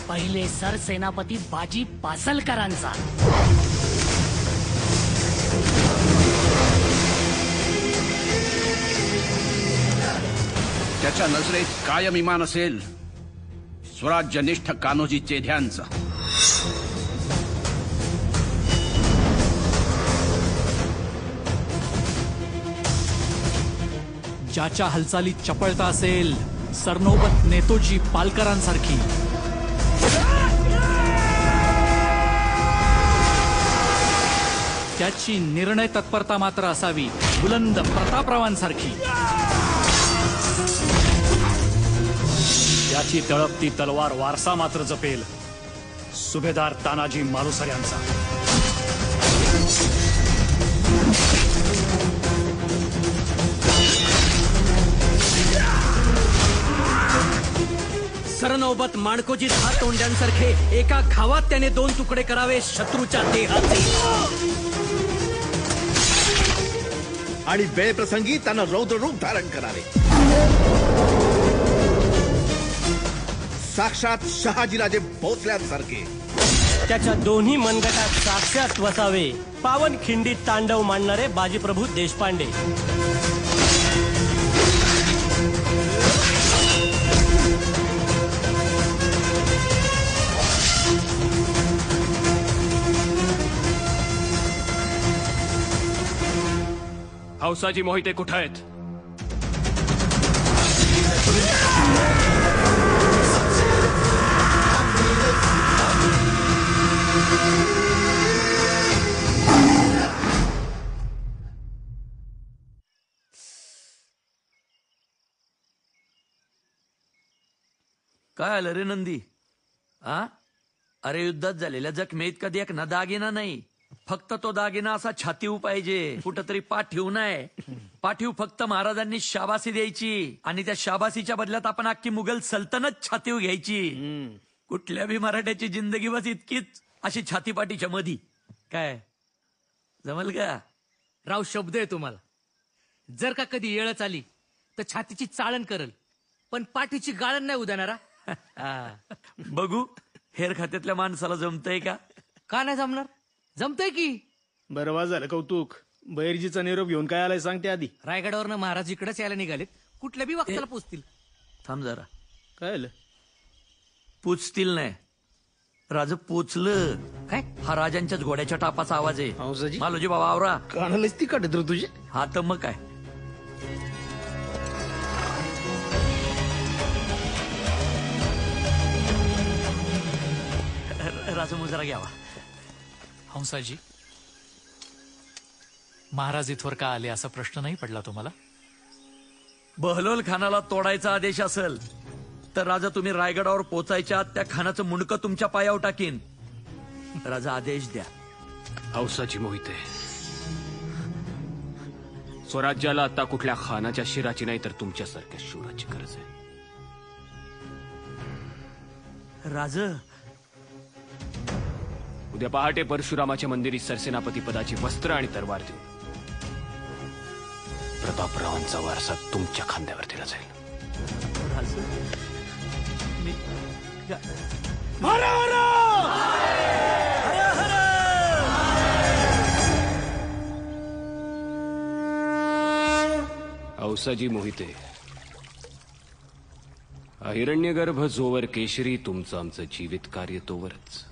पहिले सरसेनापती बाजी पासलकरांचा. त्याच्या नजरेत कायम इमान असेल स्वराज्यनिष्ठ कान्होजी चेध्यांचं. ज्याच्या हालचालीत चपळता असेल सरनौबत नेतोजी पालकरांसारखी. त्याची निर्णय तत्परता मात्र असावी बुलंद प्रतापरावांसारखी. त्याची तळपती तलवार वारसा मात्र जपेल सुभेदार तानाजी मालुसर यांचा. सरनौबत माणकोजी 10 तोंड्यांसारखे एका घावात त्याने 2 तुकडे करावे शत्रूच्या देहाचे. आणि वेळप्रसंगी त्यानं रौद्र रूप धारण करावे. साक्षात शहाजीराजे भोसल्यांसारखे. त्याच्या दोन्ही मनगटात साक्षात वसावे पावन खिंडीत तांडव मांडणारे बाजीप्रभू देशपांडे. हौसाजी मोहिते कुठे आहेत? काय आलं रे नंदी? आ अरे युद्धात झालेल्या जखमेत कधी एक ना दागिना नाही, फक्त तो दागिना असा छातीव पाहिजे, कुठंतरी पाठीव नाही. पाठीव फक्त महाराजांनी शाबासी द्यायची आणि त्या शाबासीच्या बदल्यात आपण अख्खी मुघल सल्तनत छातीव घ्यायची. कुठल्या बी मराठ्याची जिंदगी बस इतकीच अशी छातीपाठीच्या मधी. काय जमल का? राव शब्द आहे तुम्हाला. जर का कधी येळच आली तर छातीची चाळण करल, पण पाठीची गाळण नाही उदानारा. बघू हेर खात्यातल्या माणसाला जमतंय का? का नाही जमणार? जमतंय की. बरं झालं कौतुक. बैरजीचा निरोप घेऊन काय आलाय सांगते आधी. रायगडावरनं महाराज इकडेच यायला निघालेत, कुठल्या बी वक्ताला पोचतील. थांब जरा. काय आलं? पोचतील नाही, राज पोचलं. काय? हा राजांच्याच घोड्याच्या टापाचा आवाज आहे. हौसाजी मालोजी बाबा आवरा. कानालाच ती काढत रे तुझे. हा तर मग काय. राज मुजरा घ्यावा. हंसाजी महाराज इथवर का आले असा प्रश्न नाही पडला तुम्हाला? बहलोल खानाला तोडायचा आदेश असेल तर राजा तुम्ही रायगडावर पोचायच्या त्या खानाचं मुंडकं तुमच्या पायावर टाकीन. राजा आदेश द्या. हौसाजी मोहिते, स्वराज्याला आता कुठल्या खानाच्या शिराची नाही तर तुमच्यासारख्या शूराची गरज आहे. राज उद्या पहाटे परशुरामाच्या मंदिरी सरसेनापती पदाची वस्त्र आणि तरवार देऊन प्रतापरावांचा वारसा तुमच्या खांद्यावर दिला जाईल. राज मी हौसाजी मोहिते, हिरण्यगर्भ जोवर केशरी तुमचं आमचं जीवित कार्य तोवरच.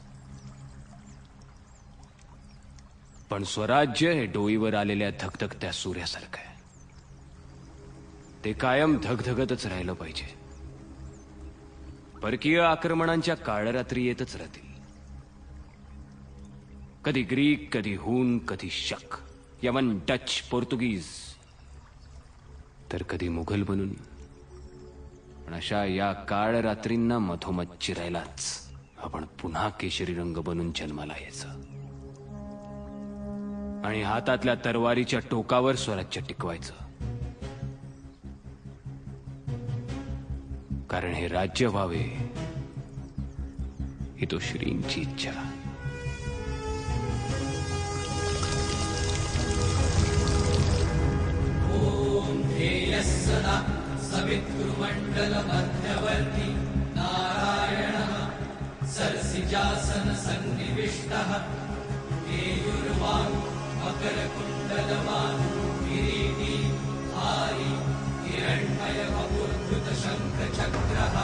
पण स्वराज्य हे डोईवर आलेल्या धगधगत्या सूर्यासारखं आहे. ते कायम धगधगतच राहिलं पाहिजे. परकीय आक्रमणांच्या काळरात्री येतच राहतील. कधी ग्रीक, कधी हून, कधी शक, यमन, डच, पोर्तुगीज, तर कधी मुघल बनून. पण अशा या काळरात्रींना मधोमध चिरायलाच आपण पुन्हा केशरी रंग बनून जन्माला यायचं आणि हातातल्या तरवारीच्या टोकावर स्वराज्य टिकवायचं. कारण हे राज्य व्हावे ही तो श्रींची इच्छा. ओम ध्येयः सदा सवितृमण्डल मध्यवर्ती नारायणः सिंहासन सन्निविष्टः केयुर्वान् मकरकुण्डलवान् किरीटी धारी हिरण्मय वपुर्धृत शङ्खचक्रः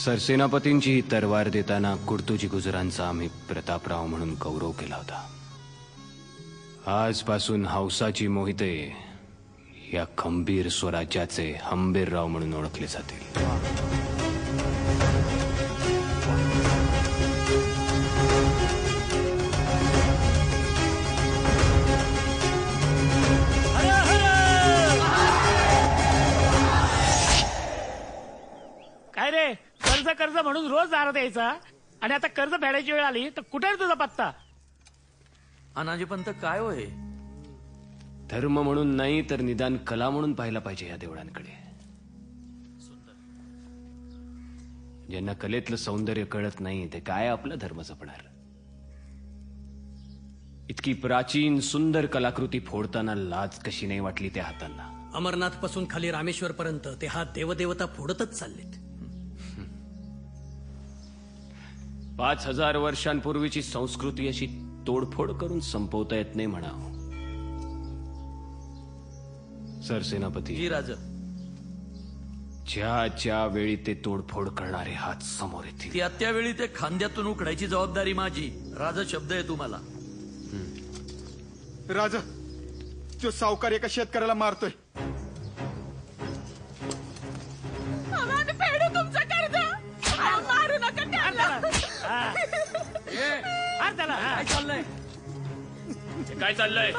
सरसेनापतींची ही तरवार देताना कुर्तुजी गुजरांचा आम्ही प्रतापराव म्हणून गौरव केला होता. आजपासून हौसाची मोहिते या खंबीर स्वराज्याचे हंबीरराव म्हणून ओळखले जातील. काय रे, कर्ज कर्ज म्हणून रोज दारात यायचा आणि आता कर्ज फेडायची वेळ आली तर कुठे तुझा पत्ता? अनाजीपंत काय होय? धर्म म्हणून नाही तर निदान कला म्हणून पाहायला पाहिजे या देवळांकडे. ज्यांना कलेतलं सौंदर्य कळत नाही ते काय आपला धर्म जपणार? इतकी प्राचीन सुंदर कलाकृती फोडताना लाज कशी नाही वाटली त्या हातांना? अमरनाथ पासून खाली रामेश्वर पर्यंत ते हात देवदेवता फोडतच चाललेत. 5000 वर्षांपूर्वीची संस्कृती अशी तोडफोड करून संपवता येत नाही म्हणावं. सरसेनापती जी राज, ज्या ज्या वेळी ते तोडफोड करणारे हात समोर येतील त्यावेळी ते खांद्यातून उकडायची जबाबदारी माझी. राजा शब्द आहे तुम्हाला. राजा, तो सावकार एका शेतकऱ्याला मारतोय. काय चाललंय? काय चाललंय?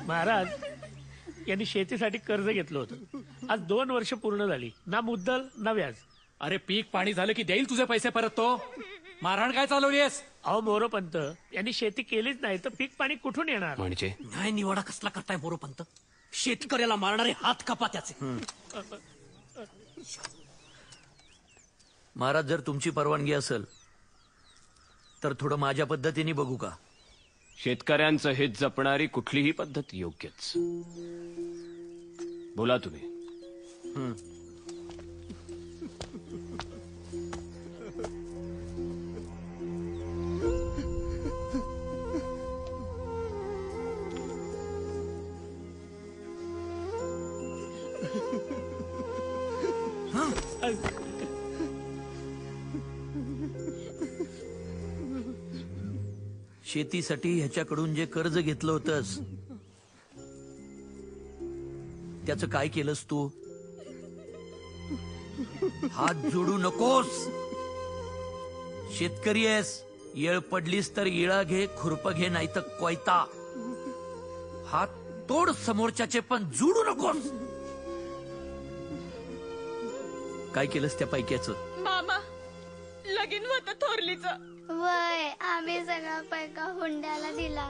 महाराज, यांनी शेतीसाठी कर्ज घेतलं होतं. आज 2 वर्ष पूर्ण झाली, ना मुद्दल ना व्याज. अरे पीक पाणी झालं की देईल तुझे पैसे परत तो. मारहाण काय चालवलीस? अहो मोरोपंत, यांनी शेती केलीच नाही तर पीक पाणी कुठून येणार? म्हणजे न्याय निवाडा कसला करताय मोरोपंत? शेतकऱ्याला मारणारे हात कापा त्याचे. महाराज, जर तुमची परवानगी असेल तर थोडं माझ्या पद्धतीने बघू का? शेतकऱ्यांचं हित जपणारी कुठलीही पद्धत योग्यच. बोला तुम्ही. शेतीसाठी ह्याच्याकडून जे कर्ज घेतलं होतंस त्याचं काय केलंस तू? हात जोडू नकोस. शेतकरी आहेस, येळ पडलीस तर इळा घे, खुरप घे, नाही तर कोयता. हात तोड समोरच्याचे, पण जोडू नकोस. काय केलंस त्या पैक्याचं? मामा, लगीन होतं थोरलीचं. वय, आम्ही सगळा पैका हुंड्याला दिला.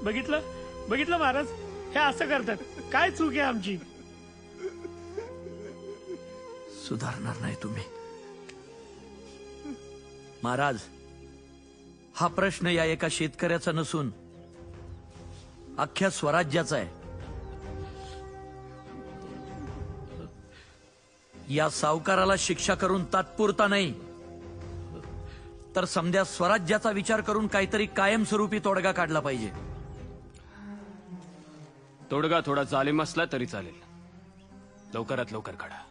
बघितलं महाराज, हे असं करतात. काय चूक आहे आमची? सुधारणार नाही तुम्ही. महाराज, हा प्रश्न या एका शेतकऱ्याचा नसून अख्ख्या स्वराज्याचा आहे. या सावकाराला शिक्षा करून तात्पुरता नाही तर समध्या स्वराज्याचा विचार करून काहीतरी कायमस्वरूपी तोडगा काढला पाहिजे. तोडगा थोडा जालिम असला तरी चालेल. लवकरात लवकर काढा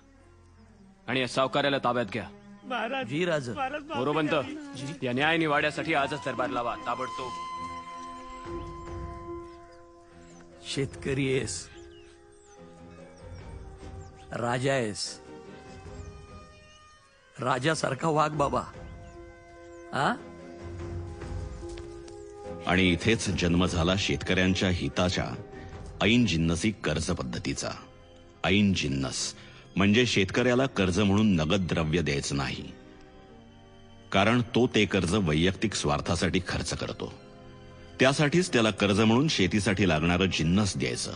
आणि या सावकाराला ताब्यात घ्या. महाराज, जी राज. मोरोपंत, या न्याय निवाड्यासाठी आजच दरबार लावा ताबडतोब. शेतकरी आहेस, राजा आहेस, राजासारखा वाघ बाबा. आणि इथेच जन्म झाला शेतकऱ्यांच्या हिताच्या ऐन जिन्नसी कर्ज पद्धतीचा. ऐन जिन्नस म्हणजे शेतकऱ्याला कर्ज म्हणून नगद द्रव्य द्यायचं नाही, कारण तो ते कर्ज वैयक्तिक स्वार्थासाठी खर्च करतो. त्यासाठीच त्याला कर्ज म्हणून शेतीसाठी लागणारं जिन्नस द्यायचं.